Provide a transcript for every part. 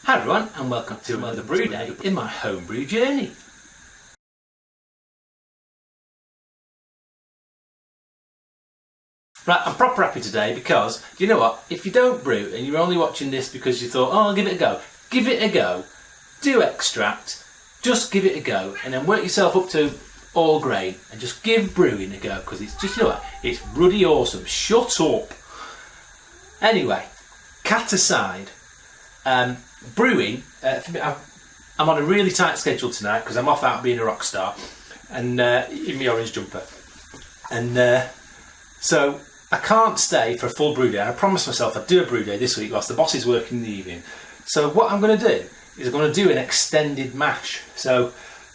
Hi everyone, and welcome to another brew day in my homebrew journey. Right, I'm proper happy today because, you know what, if you don't brew and you're only watching this because you thought, oh, I'll give it a go. Give it a go, do extract, just give it a go, and then work yourself up to all grain and just give brewing a go, because it's just, you know what, it's bloody awesome. Shut up. Anyway, cat aside, brewing, for me, I'm on a really tight schedule tonight because I'm off out being a rock star and in my orange jumper, and so I can't stay for a full brew day. I promised myself I'd do a brew day this week whilst the boss is working in the evening. So what I'm going to do is I'm going to do an extended mash. So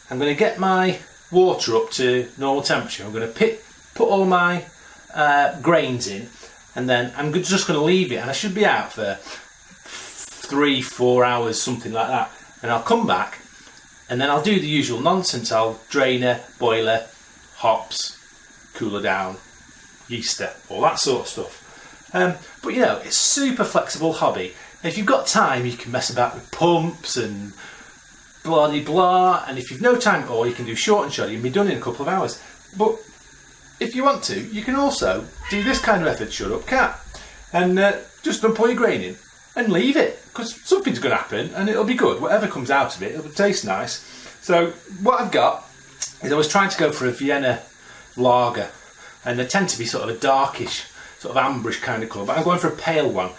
I'm going to get my water up to normal temperature. I'm going to put all my grains in, and then I'm just going to leave it, and I should be out for 3-4 hours, something like that, and I'll come back and then I'll do the usual nonsense. I'll drainer, boiler, hops, cooler down, yeaster, all that sort of stuff. But you know, it's a super flexible hobby. If you've got time, you can mess about with pumps and blah de blah, and if you've no time at all, you can do short and shoddy and be done in a couple of hours. But if you want to, you can also do this kind of method, shut up cat, and just dump all your grain in and leave it, because something's going to happen and it'll be good. Whatever comes out of it, it'll taste nice. So what I've got is I was trying to go for a Vienna lager, and they tend to be sort of a darkish, sort of amberish kind of colour, but I'm going for a pale one.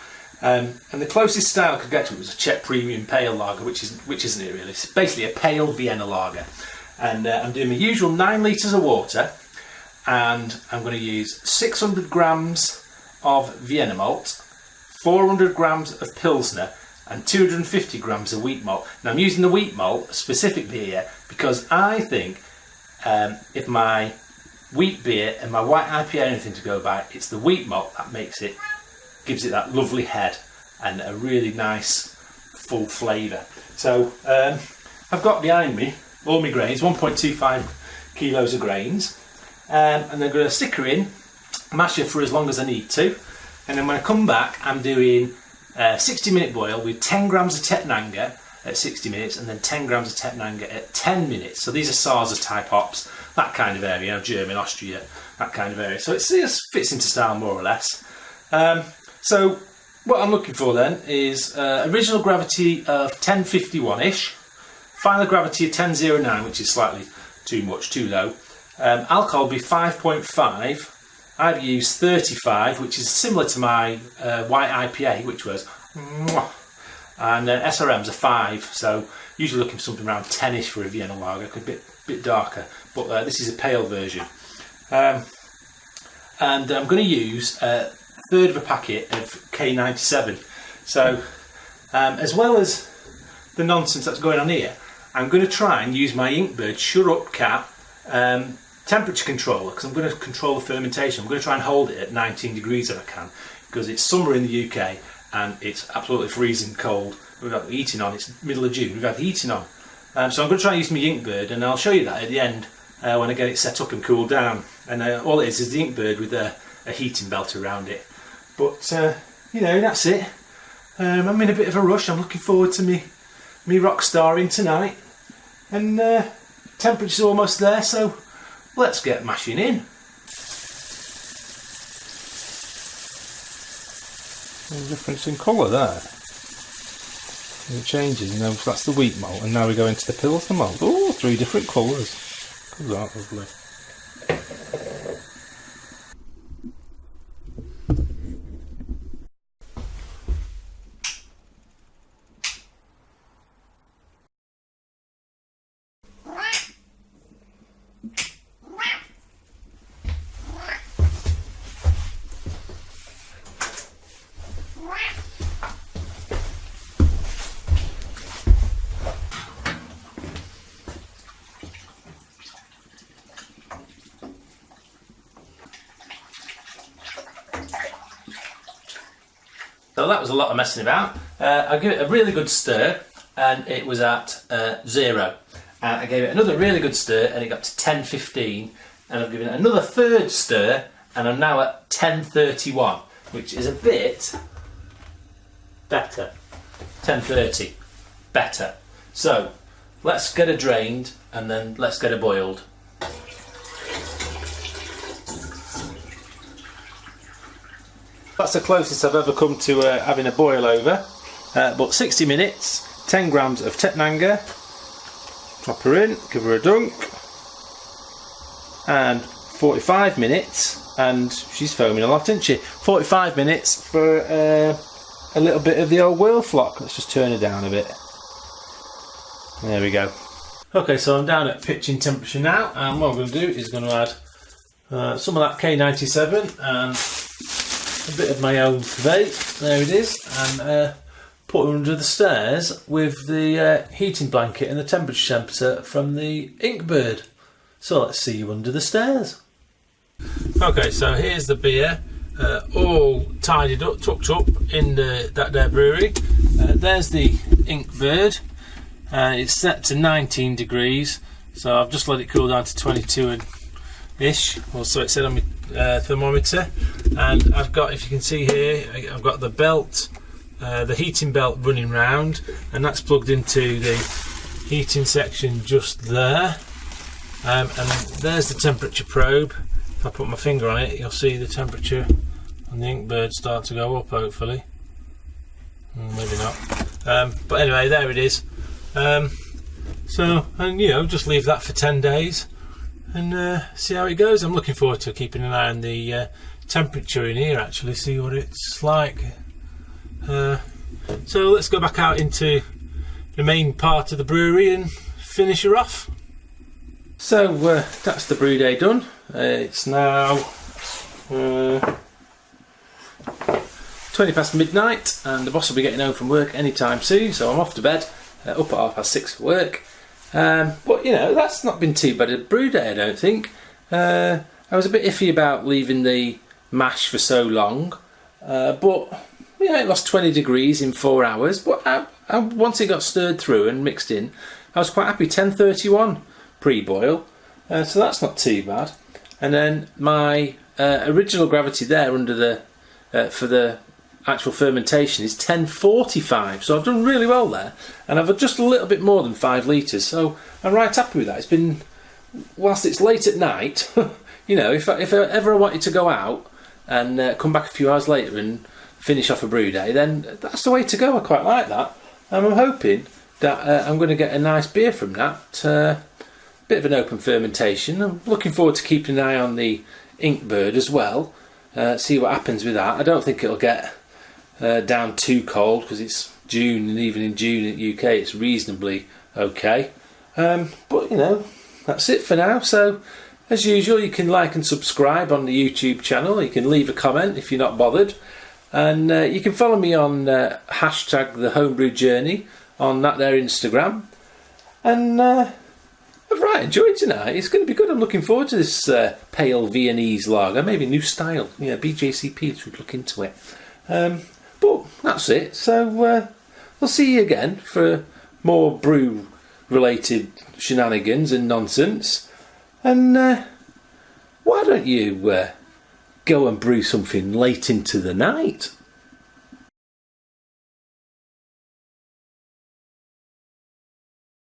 And the closest style I could get to it was a Czech premium pale lager, which isn't it really. It's basically a pale Vienna lager. And I'm doing my usual 9 litres of water, and I'm going to use 600 grams of Vienna malt, 400 grams of pilsner, and 250 grams of wheat malt. Now I'm using the wheat malt specifically here because I think if my wheat beer and my white IPA are anything to go by, it's the wheat malt that gives it that lovely head and a really nice full flavour. So I've got behind me all my grains, 1.25 kilos of grains, and I'm going to stick her in, mash her for as long as I need to, and then when I come back I'm doing a 60-minute boil with 10 grams of Tettnanger at 60 minutes and then 10 grams of Tettnanger at 10 minutes. So these are Sarza type hops, that kind of area, you know, German, Austria, that kind of area. So it fits into style more or less. So what I'm looking for then is original gravity of 1051-ish, final gravity of 1009, which is slightly too much, too low. Alcohol will be 5.5. I've used 35, which is similar to my white IPA, which was and SRM's are 5, so usually looking for something around 10ish for a Vienna lager, a bit darker, but this is a pale version. And I'm going to use a third of a packet of K97. So as well as the nonsense that's going on here, I'm going to try and use my Inkbird Shut Up Cat temperature controller, because I'm going to control the fermentation. I'm going to try and hold it at 19 degrees if I can, because it's summer in the UK and it's absolutely freezing cold. We've got the heating on, it's middle of June, we've had the heating on. So I'm going to try and use my Inkbird, and I'll show you that at the end when I get it set up and cooled down. And all it is the Inkbird with a heating belt around it. But you know, that's it. I'm in a bit of a rush. I'm looking forward to me rock starring tonight, and temperature's almost there, so let's get mashing in. There's a difference in colour there. It changes, you know, that's the wheat malt, and now we go into the pilsner malt. Oh, 3 different colours. Isn't that lovely? So that was a lot of messing about. I gave it a really good stir and it was at 0. I gave it another really good stir and it got to 10:15, and I've given it another third stir and I'm now at 10:31, which is a bit better. 10:30. better. So let's get it drained and then let's get it boiled. That's the closest I've ever come to having a boil over. But 60 minutes, 10 grams of Tettnanger. Drop her in, give her a dunk. And 45 minutes, and she's foaming a lot, isn't she? 45 minutes for a little bit of the old whale flock. Let's just turn her down a bit. There we go. Okay, so I'm down at pitching temperature now, and what I'm going to do is going to add some of that K97 and a bit of my own vape. There it is, and put her under the stairs with the heating blanket and the temperature sensor from the Inkbird. So let's see you under the stairs. Okay, so here's the beer, all tidied up, tucked up in that there brewery. There's the Inkbird. It's set to 19 degrees, so I've just let it cool down to 22-ish, or so it said on my thermometer. And I've got, if you can see here, I've got the belt, the heating belt running round, and that's plugged into the heating section just there. And there's the temperature probe. If I put my finger on it, you'll see the temperature on the Inkbird start to go up, hopefully. Maybe not. But anyway, there it is. So, and you know, just leave that for 10 days and see how it goes. I'm looking forward to keeping an eye on the temperature in here, actually, see what it's like. So let's go back out into the main part of the brewery and finish her off. So that's the brew day done. It's now 20 past midnight, and the boss will be getting home from work anytime soon, so I'm off to bed, up at 6:30 for work. But you know, that's not been too bad a brew day, I don't think. I was a bit iffy about leaving the mash for so long, but you know, it lost 20 degrees in 4 hours. But once it got stirred through and mixed in, I was quite happy. 10:31 pre-boil, so that's not too bad. And then my original gravity there under the for the actual fermentation is 10:45, so I've done really well there, and I've just a little bit more than 5 litres, so I'm right happy with that. It's been, whilst it's late at night, you know, if ever I wanted to go out and come back a few hours later and finish off a brew day, then that's the way to go. I quite like that, and I'm hoping that I'm going to get a nice beer from that. Bit of an open fermentation. I'm looking forward to keeping an eye on the Inkbird as well, see what happens with that. I don't think it'll get down too cold because it's June, and even in June in the UK it's reasonably okay. But you know, that's it for now. So as usual, you can like and subscribe on the YouTube channel. You can leave a comment if you're not bothered, and you can follow me on hashtag the Homebrew Journey on that there Instagram. And I've right enjoyed tonight. It's going to be good. I'm looking forward to this pale Viennese lager, maybe a new style. Yeah, BJCP should look into it. But that's it. So we'll see you again for more brew related shenanigans and nonsense. And why don't you go and brew something late into the night?